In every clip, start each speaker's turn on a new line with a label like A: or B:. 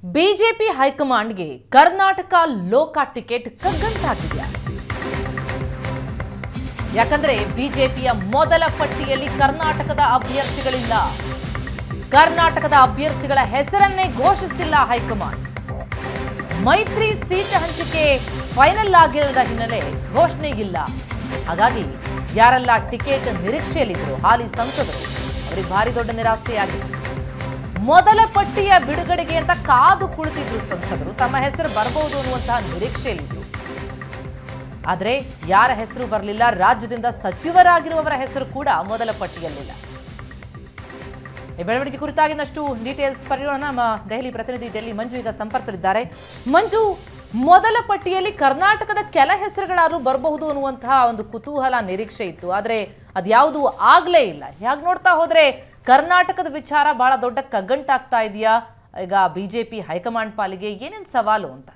A: BJP ಹೈಕಮಾಂಡ್ಗೆ ಕರ್ನಾಟಕ ಲೋಕ ticket ಕಗ್ಗಂಟಾಗಿದೆಯಾ? ಯಾಕಂದ್ರೆ ಬಿಜೆಪಿಯ ಮೊದಲ ಪಟ್ಟಿಯಲ್ಲಿ ಕರ್ನಾಟಕದ ಅಭ್ಯರ್ಥಿಗಳಿಲ್ಲ. ಕರ್ನಾಟಕದ ಅಭ್ಯರ್ಥಿಗಳ ಹೆಸರನ್ನೇ ಘೋಷಿಸಿಲ್ಲ ಹೈಕಮಾಂಡ್. ಮೈತ್ರಿ ಸೀಟ್ ಹಂಚಿಕೆ ಫೈನಲ್ ಆಗಿರದ ಹಿನ್ನೆಲೆ ಘೋಷಣೆ ಇಲ್ಲ. ಹಾಗಾಗಿ ಯಾರೆಲ್ಲ ಟಿಕೆಟ್ ನಿರೀಕ್ಷೆಯಲ್ಲಿದ್ದರು ಹಾಲಿ ಸಂಸದರು ಅವರಿಗೆ ಭಾರಿ ದೊಡ್ಡ ನಿರಾಸೆಯಾಗಿದೆ. ಮೊದಲ ಪಟ್ಟಿಯ ಬಿಡುಗಡೆಗೆ ಅಂತ ಕಾದು ಕುಳಿತಿದ್ರು ಸಂಸದರು. ತಮ್ಮ ಹೆಸರು ಬರಬಹುದು ಅನ್ನುವಂತಹ ನಿರೀಕ್ಷೆಯಲ್ಲಿದ್ದರು. ಆದರೆ ಯಾರ ಹೆಸರು ಬರಲಿಲ್ಲ. ರಾಜ್ಯದಿಂದ ಸಚಿವರಾಗಿರುವವರ ಹೆಸರು ಕೂಡ ಮೊದಲ ಪಟ್ಟಿಯಲ್ಲಿಲ್ಲ. ಈ ಬೆಳವಣಿಗೆ ಕುರಿತಾಗಿ ಇನ್ನಷ್ಟು ಡೀಟೇಲ್ಸ್ ಪಡೆಯೋಣ. ನಮ್ಮ ದೆಹಲಿ ಪ್ರತಿನಿಧಿ ಡೆಲ್ಲಿ ಮಂಜು ಈಗ ಸಂಪರ್ಕದಲ್ಲಿದ್ದಾರೆ. ಮಂಜು, ಮೊದಲ ಪಟ್ಟಿಯಲ್ಲಿ ಕರ್ನಾಟಕದ ಕೆಲ ಹೆಸರುಗಳಾದ್ರೂ ಬರಬಹುದು ಅನ್ನುವಂತಹ ಒಂದು ಕುತೂಹಲ ನಿರೀಕ್ಷೆ ಇತ್ತು. ಆದರೆ ಅದ್ಯಾವುದು ಆಗ್ಲೇ ಇಲ್ಲ. ಹೇಗೆ ನೋಡ್ತಾ ಹೋದ್ರೆ ಕರ್ನಾಟಕದ ವಿಚಾರ ಬಹಳ ದೊಡ್ಡ ಕಗ್ಗಂಟಾಗ್ತಾ ಇದೆಯಾ ಈಗ ಬಿಜೆಪಿ ಹೈಕಮಾಂಡ್ ಪಾಲಿಗೆ? ಏನೇನ್ ಸವಾಲು ಅಂತ?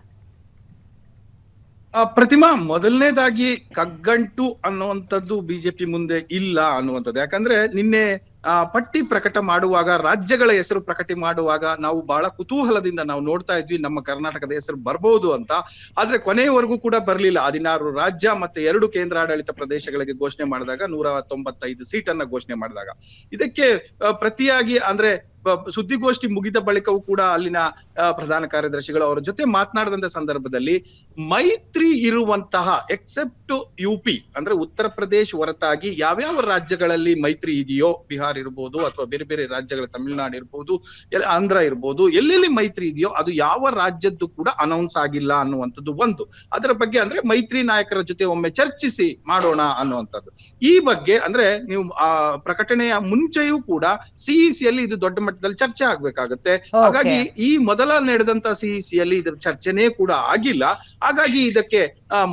B: ಪ್ರತಿಮಾ, ಮೊದಲನೇದಾಗಿ ಕಗ್ಗಂಟು ಅನ್ನುವಂಥದ್ದು ಬಿಜೆಪಿ ಮುಂದೆ ಇಲ್ಲ ಅನ್ನುವಂಥದ್ದು. ಯಾಕಂದ್ರೆ ನಿನ್ನೆ ಪಟ್ಟಿ ಪ್ರಕಟ ಮಾಡುವಾಗ, ರಾಜ್ಯಗಳ ಹೆಸರು ಪ್ರಕಟ ಮಾಡುವಾಗ ನಾವು ಬಹಳ ಕುತೂಹಲದಿಂದ ನಾವು ನೋಡ್ತಾ ಇದ್ವಿ ನಮ್ಮ ಕರ್ನಾಟಕದ ಹೆಸರು ಬರ್ಬೋದು ಅಂತ. ಆದ್ರೆ ಕೊನೆಯವರೆಗೂ ಕೂಡ ಬರ್ಲಿಲ್ಲ. 16 ರಾಜ್ಯ ಮತ್ತೆ 2 ಕೇಂದ್ರಾಡಳಿತ ಪ್ರದೇಶಗಳಿಗೆ ಘೋಷಣೆ ಮಾಡಿದಾಗ 195 ಸೀಟನ್ನ ಘೋಷಣೆ ಮಾಡಿದಾಗ ಇದಕ್ಕೆ ಪ್ರತಿಯಾಗಿ ಅಂದ್ರೆ ಸುದ್ದಿಗೋಷ್ಠಿ ಮುಗಿದ ಬಳಿಕವೂ ಕೂಡ ಅಲ್ಲಿನ ಪ್ರಧಾನ ಕಾರ್ಯದರ್ಶಿಗಳು ಅವರ ಜೊತೆ ಮಾತನಾಡಿದಂತ ಸಂದರ್ಭದಲ್ಲಿ ಮೈತ್ರಿ ಇರುವಂತಹ ಎಕ್ಸೆಪ್ಟ್ ಯುಪಿ ಅಂದ್ರೆ ಉತ್ತರ ಪ್ರದೇಶ್ ಹೊರತಾಗಿ ಯಾವ್ಯಾವ ರಾಜ್ಯಗಳಲ್ಲಿ ಮೈತ್ರಿ ಇದೆಯೋ, ಬಿಹಾರ್ ಇರ್ಬೋದು ಅಥವಾ ಬೇರೆ ಬೇರೆ ರಾಜ್ಯಗಳ ತಮಿಳುನಾಡು ಇರ್ಬೋದು, ಆಂಧ್ರ ಇರ್ಬೋದು, ಎಲ್ಲೆಲ್ಲಿ ಮೈತ್ರಿ ಇದೆಯೋ ಅದು ಯಾವ ರಾಜ್ಯದ್ದು ಕೂಡ ಅನೌನ್ಸ್ ಆಗಿಲ್ಲ ಅನ್ನುವಂಥದ್ದು ಒಂದು. ಅದರ ಬಗ್ಗೆ ಅಂದ್ರೆ ಮೈತ್ರಿ ನಾಯಕರ ಜೊತೆ ಒಮ್ಮೆ ಚರ್ಚಿಸಿ ಮಾಡೋಣ ಅನ್ನುವಂಥದ್ದು. ಈ ಬಗ್ಗೆ ಅಂದ್ರೆ ನೀವು ಪ್ರಕಟಣೆಯ ಮುಂಚೆಯೂ ಕೂಡ ಸಿಇಸಿಯಲ್ಲಿ ಇದು ದೊಡ್ಡ ಮಟ್ಟದಲ್ಲಿ ಚರ್ಚೆ ಆಗ್ಬೇಕಾಗತ್ತೆ. ಹಾಗಾಗಿ ಈ ಮೊದಲ ನಡೆದಂತ ಸಿಇಸಿಯಲ್ಲಿ ಇದ್ರ ಚರ್ಚೆನೇ ಕೂಡ ಆಗಿಲ್ಲ. ಹಾಗಾಗಿ ಇದಕ್ಕೆ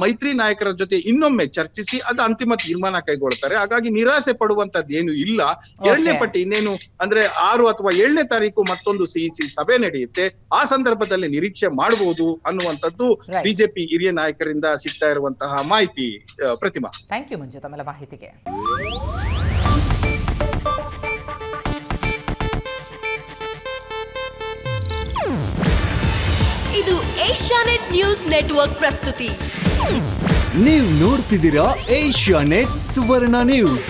B: ಮೈತ್ರಿ ನಾಯಕರ ಜೊತೆ ಇನ್ನೊಮ್ಮೆ ಚರ್ಚಿಸಿ ಅದು ಅಂತಿಮ ತೀರ್ಮಾನ ಕೈಗೊಳ್ತಾರೆ. ಹಾಗಾಗಿ ನಿರಾಸೆ ಪಡುವಂತದ್ದೇನು ಇಲ್ಲ. ಎರಡನೇ ಪಟ್ಟಿ ಇನ್ನೇನು ಅಂದ್ರೆ 6 ಅಥವಾ 7ನೇ ತಾರೀಕು ಮತ್ತೊಂದು ಸಿಇಸಿ ಸಭೆ ನಡೆಯುತ್ತೆ. ಆ ಸಂದರ್ಭದಲ್ಲಿ ನಿರೀಕ್ಷೆ ಮಾಡಬಹುದು ಅನ್ನುವಂಥದ್ದು ಬಿಜೆಪಿ ಹಿರಿಯ ನಾಯಕರಿಂದ ಸಿಗ್ತಾ ಇರುವಂತಹ ಮಾಹಿತಿ. ಪ್ರತಿಮಾ,
A: ಥ್ಯಾಂಕ್ ಯು ಮಂಜು ತಮ್ಮೆಲ್ಲ ಮಾಹಿತಿಗೆ.
C: ಇದು ಏಷ್ಯಾನೆಟ್ ನ್ಯೂಸ್ ನೆಟ್ವರ್ಕ್ ಪ್ರಸ್ತುತಿ.
D: ನೀವು ನೋಡ್ತಿದ್ದೀರಾ ಏಷ್ಯಾನೆಟ್ ಸುವರ್ಣ ನ್ಯೂಸ್.